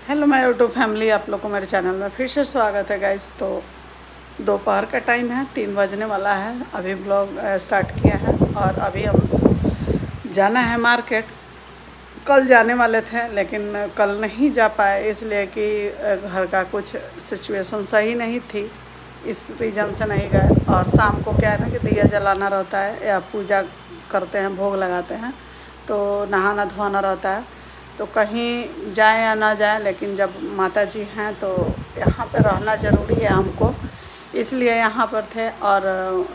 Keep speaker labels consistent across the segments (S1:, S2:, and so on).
S1: Hello my YouTube family, आप लोग को मेरे चैनल में फिर से स्वागत है गाइस। तो दोपहर का टाइम है, 3 बजने वाला है। अभी ब्लॉग स्टार्ट किया है और अभी हम जाना है मार्केट। कल जाने वाले थे लेकिन कल नहीं जा पाए, इसलिए कि घर का कुछ सिचुएशन सही नहीं थी, इस रीज़न से नहीं गए। और शाम को क्या है ना कि दिया जलाना रहता है या पूजा करते हैं, भोग लगाते हैं, तो नहाना धोना रहता है। तो कहीं जाएं या ना जाएं, लेकिन जब माता जी हैं तो यहाँ पे रहना ज़रूरी है हमको, इसलिए यहाँ पर थे। और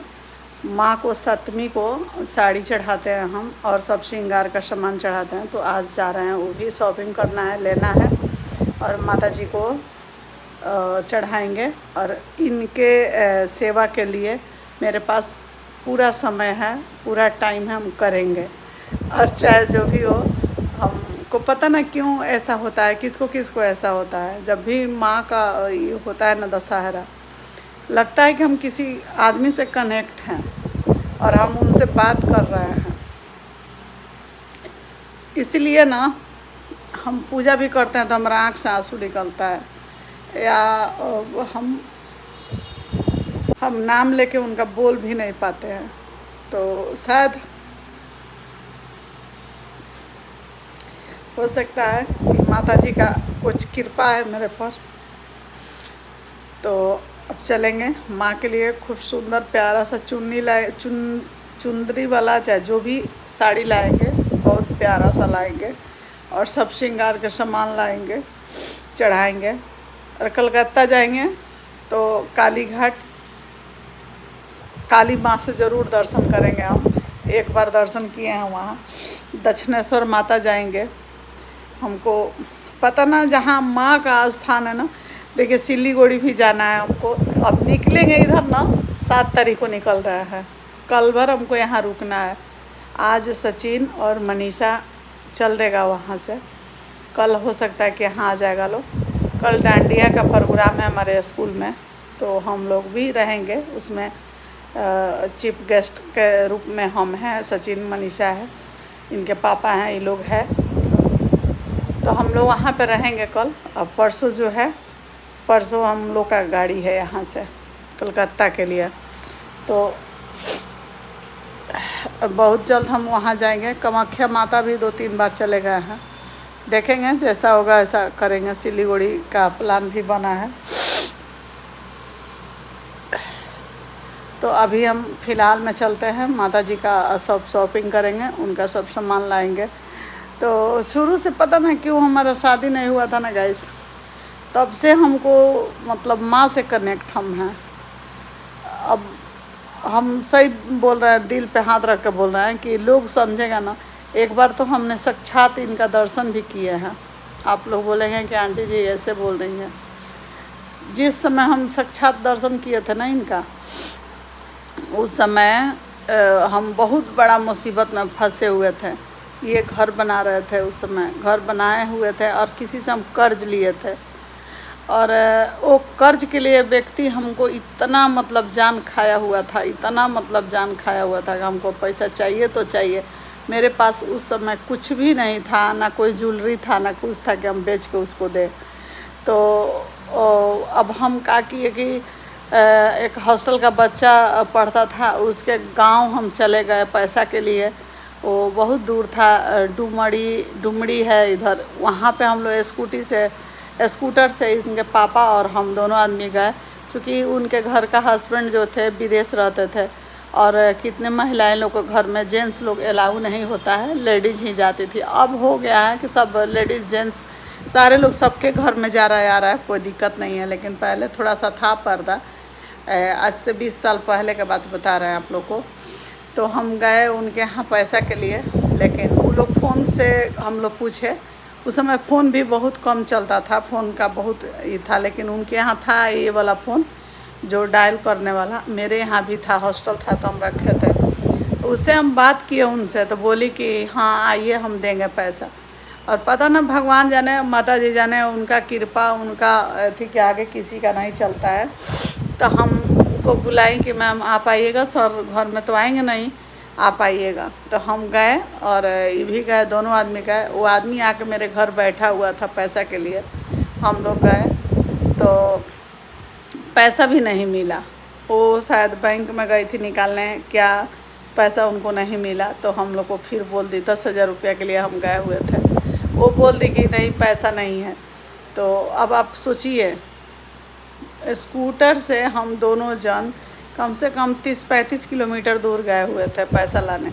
S1: माँ को सप्तमी को साड़ी चढ़ाते हैं हम, और सब श्रृंगार का सामान चढ़ाते हैं। तो आज जा रहे हैं, वो भी शॉपिंग करना है, लेना है और माता जी को चढ़ाएंगे। और इनके सेवा के लिए मेरे पास पूरा समय है, पूरा टाइम है, हम करेंगे। और चाहे जो भी हो, हमको पता ना क्यों ऐसा होता है, किसको किसको ऐसा होता है। जब भी माँ का ये होता है ना दशहरा, लगता है कि हम किसी आदमी से कनेक्ट हैं और हम उनसे बात कर रहे हैं। इसलिए ना हम पूजा भी करते हैं तो हमारा आँख से आंसू निकलता है, या हम नाम लेके उनका बोल भी नहीं पाते हैं। तो शायद हो सकता है कि माता जी का कुछ कृपा है मेरे पर। तो अब चलेंगे माँ के लिए। खूब सुंदर प्यारा सा चुन्नी लाए, चुंदरी वाला, चाहे जो भी साड़ी लाएंगे, बहुत प्यारा सा लाएंगे। और सब श्रृंगार के सामान लाएंगे, चढ़ाएंगे। और कलकत्ता जाएंगे तो काली घाट, काली माँ से ज़रूर दर्शन करेंगे हम। एक बार दर्शन किए हैं वहाँ। दक्षिणेश्वर माता जाएंगे। हमको पता ना, जहाँ माँ का स्थान है ना, देखिए सिलीगुड़ी भी जाना है हमको। अब निकलेंगे इधर ना, 7 तारीख को निकल रहा है। कल भर हमको यहाँ रुकना है। आज सचिन और मनीषा चल देगा वहाँ से, कल हो सकता है कि यहाँ आ जाएगा लोग। कल डांडिया का प्रोग्राम है हमारे स्कूल में, तो हम लोग भी रहेंगे उसमें। चीफ गेस्ट के रूप में हम हैं, सचिन मनीषा है, इनके पापा हैं, ये लोग हैं। तो हम लोग वहाँ पे रहेंगे कल। अब परसों जो है, परसों हम लोग का गाड़ी है यहाँ से कलकत्ता के लिए। तो बहुत जल्द हम वहाँ जाएंगे। कामाख्या माता भी 2-3 बार चले गए हैं, देखेंगे जैसा होगा ऐसा करेंगे। सिलीगुड़ी का प्लान भी बना है। तो अभी हम फ़िलहाल में चलते हैं, माता जी का सब शॉपिंग करेंगे, उनका सब सामान लाएंगे। तो शुरू से पता नहीं क्यों हमारा शादी नहीं हुआ था ना गाइस, तब से हमको मतलब माँ से कनेक्ट हम हैं। अब हम सही बोल रहे हैं, दिल पे हाथ रख के बोल रहे हैं कि लोग समझेगा ना। एक बार तो हमने साक्षात इनका दर्शन भी किए हैं। आप लोग बोलेंगे कि आंटी जी ऐसे बोल रही हैं। जिस समय हम साक्षात दर्शन किए थे ना इनका, उस समय हम बहुत बड़ा मुसीबत में फंसे हुए थे। ये घर बना रहे थे, उस समय घर बनाए हुए थे और किसी से हम कर्ज लिए थे। और वो कर्ज के लिए व्यक्ति हमको इतना मतलब जान खाया हुआ था, इतना मतलब जान खाया हुआ था कि हमको पैसा चाहिए तो चाहिए। मेरे पास उस समय कुछ भी नहीं था, ना कोई ज्वेलरी था, ना कुछ था कि हम बेच के उसको दें। तो अब हम क्या किए कि एक हॉस्टल का बच्चा पढ़ता था, उसके गांव हम चले गए पैसा के लिए। वो बहुत दूर था, डुमड़ी है इधर। वहाँ पे हम लोग स्कूटर से इनके पापा और हम दोनों आदमी गए, क्योंकि उनके घर का हस्बैंड जो थे विदेश रहते थे। और कितने महिलाएं लोग को घर में जेंट्स लोग अलाउ नहीं होता है, लेडीज़ ही जाती थी। अब हो गया है कि सब लेडीज़ जेंट्स सारे लोग सबके घर में जा रहा है, आ रहा है, कोई दिक्कत नहीं है। लेकिन पहले थोड़ा सा था पर्दा, आज से 20 साल पहले के बात बता रहे हैं आप लोग को। तो हम गए उनके यहाँ पैसा के लिए, लेकिन वो लोग फ़ोन से हम लोग पूछे। उस समय फ़ोन भी बहुत कम चलता था, फ़ोन का बहुत ये था। लेकिन उनके यहाँ था ये वाला फ़ोन जो डायल करने वाला। मेरे यहाँ भी था, हॉस्टल था तो हम रखे थे। तो उससे हम बात किए उनसे, तो बोली कि हाँ आइए हम देंगे पैसा। और पता ना, भगवान जाने, माता जी जाने, उनका कृपा, उनका थी कि आगे किसी का नहीं चलता है। तो हमको बुलाई कि मैम आप आइएगा, सर घर में तो आएंगे नहीं, आप आइएगा। तो हम गए और ये भी गए, दोनों आदमी गए। वो आदमी आके मेरे घर बैठा हुआ था पैसा के लिए। हम लोग गए तो पैसा भी नहीं मिला। वो शायद बैंक में गई थी निकालने, क्या पैसा उनको नहीं मिला, तो हम लोग को फिर बोल दी 10,000 रुपया के लिए हम गए हुए थे, वो बोल दी कि नहीं पैसा नहीं है। तो अब आप सोचिए, स्कूटर से हम दोनों जन कम से कम 30-35 किलोमीटर दूर गए हुए थे पैसा लाने,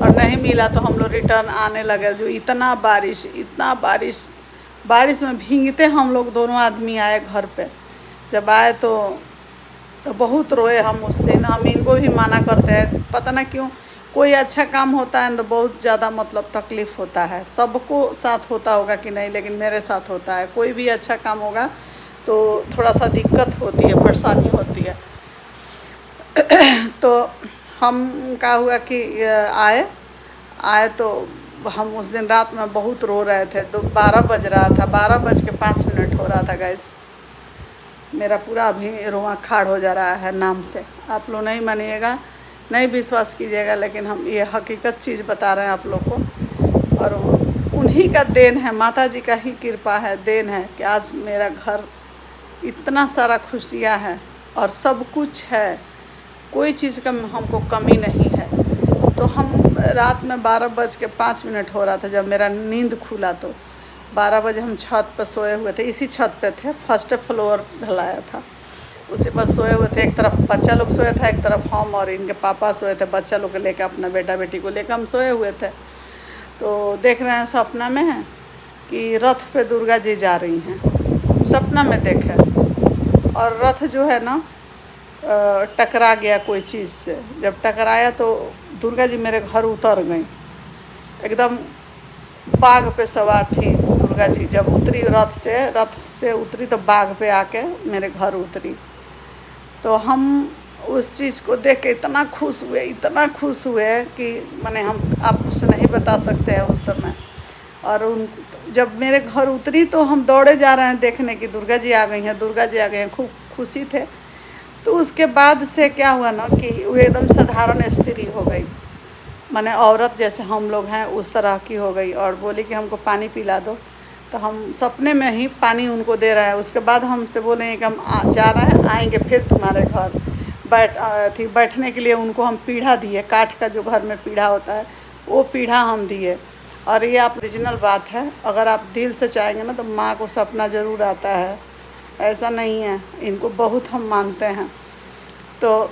S1: और नहीं मिला तो हम लोग रिटर्न आने लगे। जो इतना बारिश बारिश में भीगते हम लोग दोनों आदमी आए घर पे। जब आए तो बहुत रोए हम उस दिन। हम इनको भी माना करते हैं, पता ना क्यों, कोई अच्छा काम होता है तो बहुत ज़्यादा मतलब तकलीफ़ होता है। सबको साथ होता होगा कि नहीं, लेकिन मेरे साथ होता है। कोई भी अच्छा काम होगा तो थोड़ा सा दिक्कत होती है, परेशानी होती है। तो हम क्या हुआ कि आए तो हम उस दिन रात में बहुत रो रहे थे। तो 12 बज रहा था, 12:05 हो रहा था गैस। मेरा पूरा अभी रोआं खाड़ हो जा रहा है नाम से। आप लोग नहीं मानिएगा, नहीं विश्वास कीजिएगा, लेकिन हम ये हकीकत चीज़ बता रहे हैं आप लोग को। और उन्हीं का देन है, माता जी का ही कृपा है, देन है कि आज मेरा घर इतना सारा खुशियाँ है और सब कुछ है, कोई चीज़ का हमको कमी नहीं है। तो हम रात में 12:05 हो रहा था जब मेरा नींद खुला। तो 12 बजे हम छत पर सोए हुए थे, इसी छत पे थे, फर्स्ट फ्लोर ढलाया था, उसी पर सोए हुए थे। एक तरफ बच्चा लोग सोया था, एक तरफ हम और इनके पापा सोए थे। बच्चा लोग को लेकर, अपना बेटा बेटी को लेकर हम सोए हुए थे। तो देख रहे हैं सपना में है कि रथ पे दुर्गा जी जा रही हैं, सपना में देखे। और रथ जो है ना टकरा गया कोई चीज़ से। जब टकराया तो दुर्गा जी मेरे घर उतर गई, एकदम बाघ पे सवार थी दुर्गा जी। जब उतरी रथ से उतरी तो बाघ पे आके मेरे घर उतरी। तो हम उस चीज़ को देख के इतना खुश हुए कि माने हम आपसे नहीं बता सकते हैं उस समय। और जब मेरे घर उतरी तो हम दौड़े जा रहे हैं देखने की दुर्गा जी आ गई हैं, खूब खुशी थे। तो उसके बाद से क्या हुआ ना कि वो एकदम साधारण स्त्री हो गई, माने औरत जैसे हम लोग हैं उस तरह की हो गई। और बोली कि हमको पानी पिला दो, तो हम सपने में ही पानी उनको दे रहे हैं। उसके बाद हमसे बोले कि हम जा रहे हैं, आएंगे फिर तुम्हारे घर। बैठने के लिए उनको हम पीढ़ा दिए, काठ का जो घर में पीढ़ा होता है वो पीढ़ा हम दिए। और ये आप ओरिजिनल बात है, अगर आप दिल से चाहेंगे ना तो माँ को सपना ज़रूर आता है, ऐसा नहीं है। इनको बहुत हम मानते हैं। तो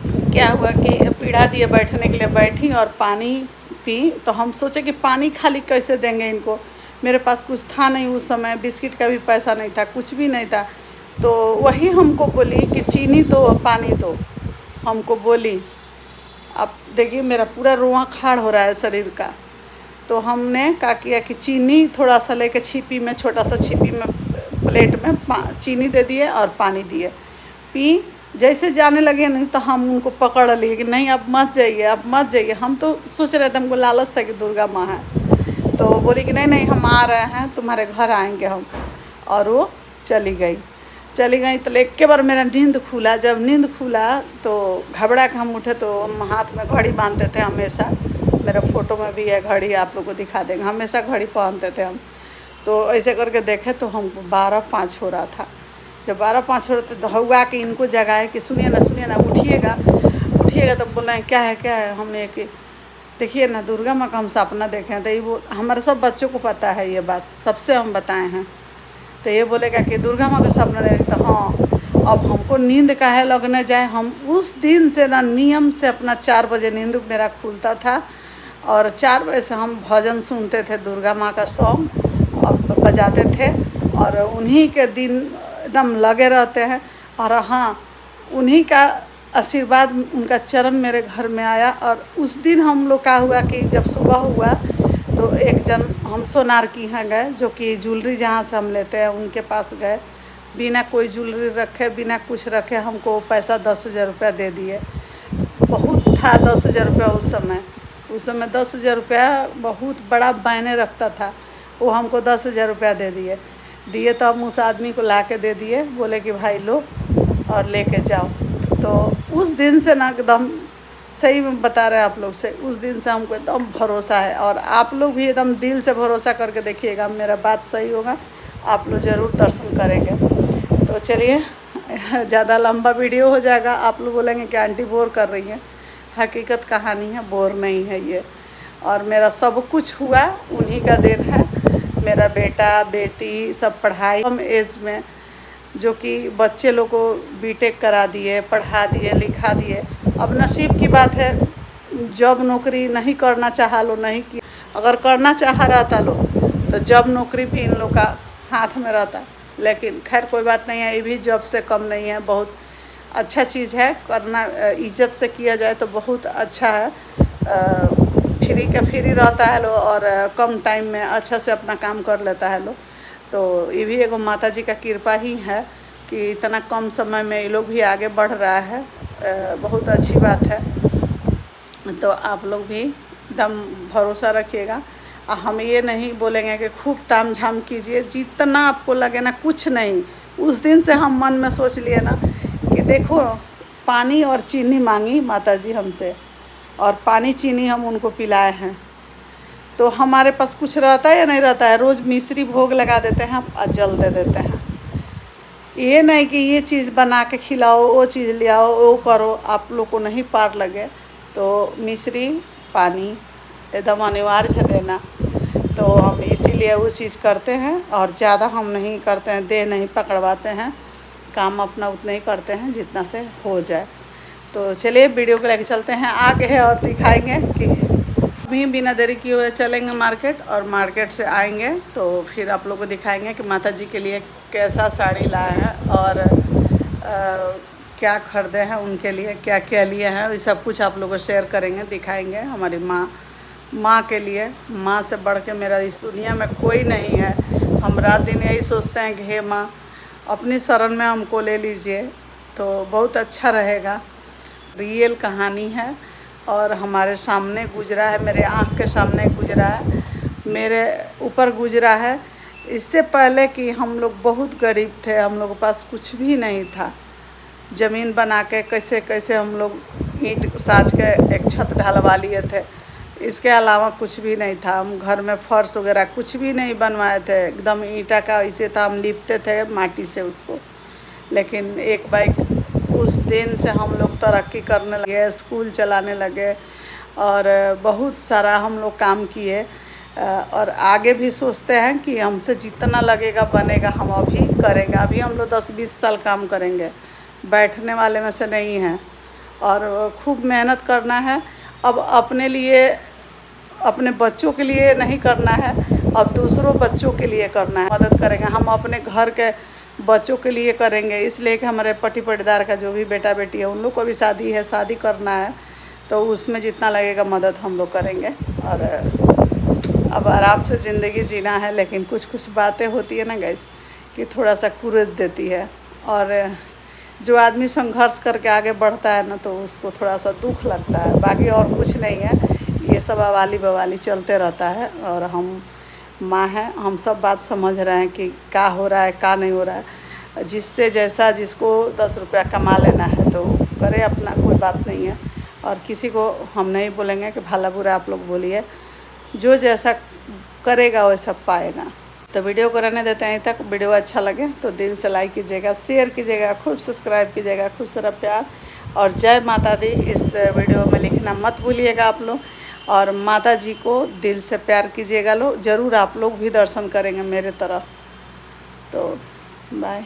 S1: क्या हुआ कि पीढ़ा दिए, बैठने के लिए बैठी और पानी पी। तो हम सोचे कि पानी खाली कैसे देंगे इनको, मेरे पास कुछ था नहीं उस समय, बिस्किट का भी पैसा नहीं था, कुछ भी नहीं था। तो वही हमको बोली कि चीनी दो, पानी दो, हमको बोली। अब देखिए मेरा पूरा रोआं खाड़ हो रहा है शरीर का। तो हमने क्या किया कि चीनी थोड़ा सा लेके छिपी में, छोटा सा छिपी में प्लेट में चीनी दे दिए और पानी दिए, पी। जैसे जाने लगे नहीं तो हम उनको पकड़ लिए कि नहीं अब मत जाइए। हम तो सोच रहे थे, हमको लालच था कि दुर्गा माँ है। तो बोली कि नहीं हम आ रहे हैं, तुम्हारे घर आएंगे हम। और वो चली गई। तो एक के बार मेरा नींद खुला। जब नींद खुला तो घबरा के हम उठे, तो हम हाथ में घड़ी बांधते थे हमेशा, मेरा फ़ोटो में भी है घड़ी, आप लोग को दिखा देंगे, हमेशा घड़ी पहनते थे हम। तो ऐसे करके देखे तो हमको 12:05 हो रहा था। जब 12:05 हो रहा था तो हुआ कि इनको जगाए कि सुनिए ना उठिएगा। तब बोल रहे हैं क्या है। हमने कि देखिए ना दुर्गा माँ का हम सपना देखे हैं। तो ये वो हमारे सब बच्चों को पता है ये बात, सबसे हम बताए हैं। तो ये बोलेगा कि दुर्गा माँ का सपना देखे। तो हाँ, अब हमको नींद काहे लगने जाए। हम उस दिन से ना नियम से अपना 4 बजे नींद मेरा खुलता था, और 4 बजे से हम भजन सुनते थे, दुर्गा माँ का सॉन्ग और बजाते थे, और उन्हीं के दिन एकदम लगे रहते हैं। और हाँ, उन्हीं का आशीर्वाद, उनका चरण मेरे घर में आया। और उस दिन हम लोग का हुआ कि जब सुबह हुआ तो एक जन हम सोनार की यहाँ गए, जो कि ज्वेलरी जहाँ से हम लेते हैं उनके पास गए। बिना कोई ज्वेलरी रखे, बिना कुछ रखे हमको पैसा 10,000 रुपया दे दिए। बहुत था 10,000 रुपया उस समय 10,000 रुपया बहुत बड़ा मायने रखता था। वो हमको 10,000 रुपया दे दिए। तो हम उस आदमी को ला के दे दिए, बोले कि भाई लो और लेके जाओ। तो उस दिन से ना एकदम सही में बता रहे हैं आप लोग से, उस दिन से हमको एकदम भरोसा है। और आप लोग भी एकदम दिल से भरोसा करके देखिएगा, मेरा बात सही होगा आप लोग ज़रूर दर्शन करेंगे। तो चलिए, ज़्यादा लंबा वीडियो हो जाएगा, आप लोग बोलेंगे कि आंटी बोर कर रही हैं। हकीकत कहानी है, बोर नहीं है ये। और मेरा सब कुछ हुआ उन्हीं का देन है। मेरा बेटा बेटी सब पढ़ाई कम एज में, जो कि बच्चे लोग को बीटेक करा दिए, पढ़ा दिए, लिखा दिए। अब नसीब की बात है, जॉब नौकरी नहीं करना चाहा लो नहीं की, अगर करना चाह रहता लो तो जॉब नौकरी भी इन लोग का हाथ में रहता। लेकिन खैर कोई बात नहीं है, ये भी जॉब से कम नहीं है, बहुत अच्छा चीज़ है। करना इज्जत से किया जाए तो बहुत अच्छा है। फ्री का फ्री रहता है लो, और कम टाइम में अच्छा से अपना काम कर लेता है लो। तो ये भी एगो माता जी का कृपा ही है कि इतना कम समय में ये लोग भी आगे बढ़ रहा है। बहुत अच्छी बात है। तो आप लोग भी एकदम भरोसा रखिएगा। हम ये नहीं बोलेंगे कि खूब ताम झाम कीजिए, जितना आपको लगे ना, कुछ नहीं। उस दिन से हम मन में सोच लिए ना कि देखो, पानी और चीनी मांगी माता जी हमसे, और पानी चीनी हम उनको पिलाए हैं। तो हमारे पास कुछ रहता है या नहीं रहता है, रोज़ मिश्री भोग लगा देते हैं और जल दे देते हैं। ये नहीं कि ये चीज़ बना के खिलाओ, वो चीज़ ले आओ, वो करो, आप लोग को नहीं पार लगे तो मिश्री पानी एकदम अनिवार्य है देना। तो हम इसीलिए वो चीज़ करते हैं, और ज़्यादा हम नहीं करते हैं, देह नहीं पकड़वाते हैं, काम अपना उतना ही करते हैं जितना से हो जाए। तो चलिए वीडियो को लेके चलते हैं आगे है, और दिखाएंगे कि अभी बिना देरी किए हुए चलेंगे मार्केट, और मार्केट से आएंगे तो फिर आप लोग को दिखाएंगे कि माता जी के लिए कैसा साड़ी लाए हैं, और क्या ख़रीदे हैं उनके लिए, क्या क्या लिए हैं, ये सब कुछ आप लोग को शेयर करेंगे, दिखाएंगे। हमारी माँ के लिए, माँ से बढ़ के मेरा इस दुनिया में कोई नहीं है। हम रात दिन यही सोचते हैं कि हे माँ, अपनी शरण में हमको ले लीजिए तो बहुत अच्छा रहेगा। रियल कहानी है, और हमारे सामने गुजरा है, मेरे आँख के सामने गुजरा है, मेरे ऊपर गुजरा है। इससे पहले कि हम लोग बहुत गरीब थे, हम लोग के पास कुछ भी नहीं था। ज़मीन बना के कैसे कैसे हम लोग ईंट साज के एक छत ढलवा लिए थे, इसके अलावा कुछ भी नहीं था। हम घर में फर्श वगैरह कुछ भी नहीं बनवाए थे, एकदम ईंटा का इसे था, हम लिपते थे माटी से उसको। लेकिन एक बाइक उस दिन से हम लोग तरक्की करने लगे, स्कूल चलाने लगे, और बहुत सारा हम लोग काम किए। और आगे भी सोचते हैं कि हमसे जितना लगेगा बनेगा हम अभी करेंगे। अभी हम लोग 10-20 साल काम करेंगे, बैठने वाले में से नहीं हैं, और खूब मेहनत करना है। अब अपने लिए, अपने बच्चों के लिए नहीं करना है, अब दूसरों बच्चों के लिए करना है। मदद करेंगे हम, अपने घर के बच्चों के लिए करेंगे, इसलिए कि हमारे पति पटीदार का जो भी बेटा बेटी है उन लोग को भी शादी है, शादी करना है, तो उसमें जितना लगेगा मदद हम लोग करेंगे। और अब आराम से ज़िंदगी जीना है, लेकिन कुछ कुछ बातें होती है ना गाइस कि थोड़ा सा कुरेद देती है। और जो आदमी संघर्ष करके आगे बढ़ता है ना, तो उसको थोड़ा सा दुख लगता है, बाकी और कुछ नहीं है। ये सब अवाली बवाली चलते रहता है, और हम माँ हैं, हम सब बात समझ रहे हैं कि क्या हो रहा है, क्या नहीं हो रहा है। जिससे जैसा, जिसको 10 रुपया कमा लेना है तो करे अपना, कोई बात नहीं है। और किसी को हम नहीं बोलेंगे कि भला बुरा आप लोग बोलिए, जो जैसा करेगा वैसा पाएगा। तो वीडियो को रहने देते हैं तक। वीडियो अच्छा लगे तो दिल से लाइक कीजिएगा, शेयर कीजिएगा, खूब सब्सक्राइब कीजिएगा, खूब सारा प्यार, और जय माता दी इस वीडियो में लिखना मत भूलिएगा आप लोग। और माता जी को दिल से प्यार कीजिएगा लो, ज़रूर आप लोग भी दर्शन करेंगे मेरे तरह। तो बाय।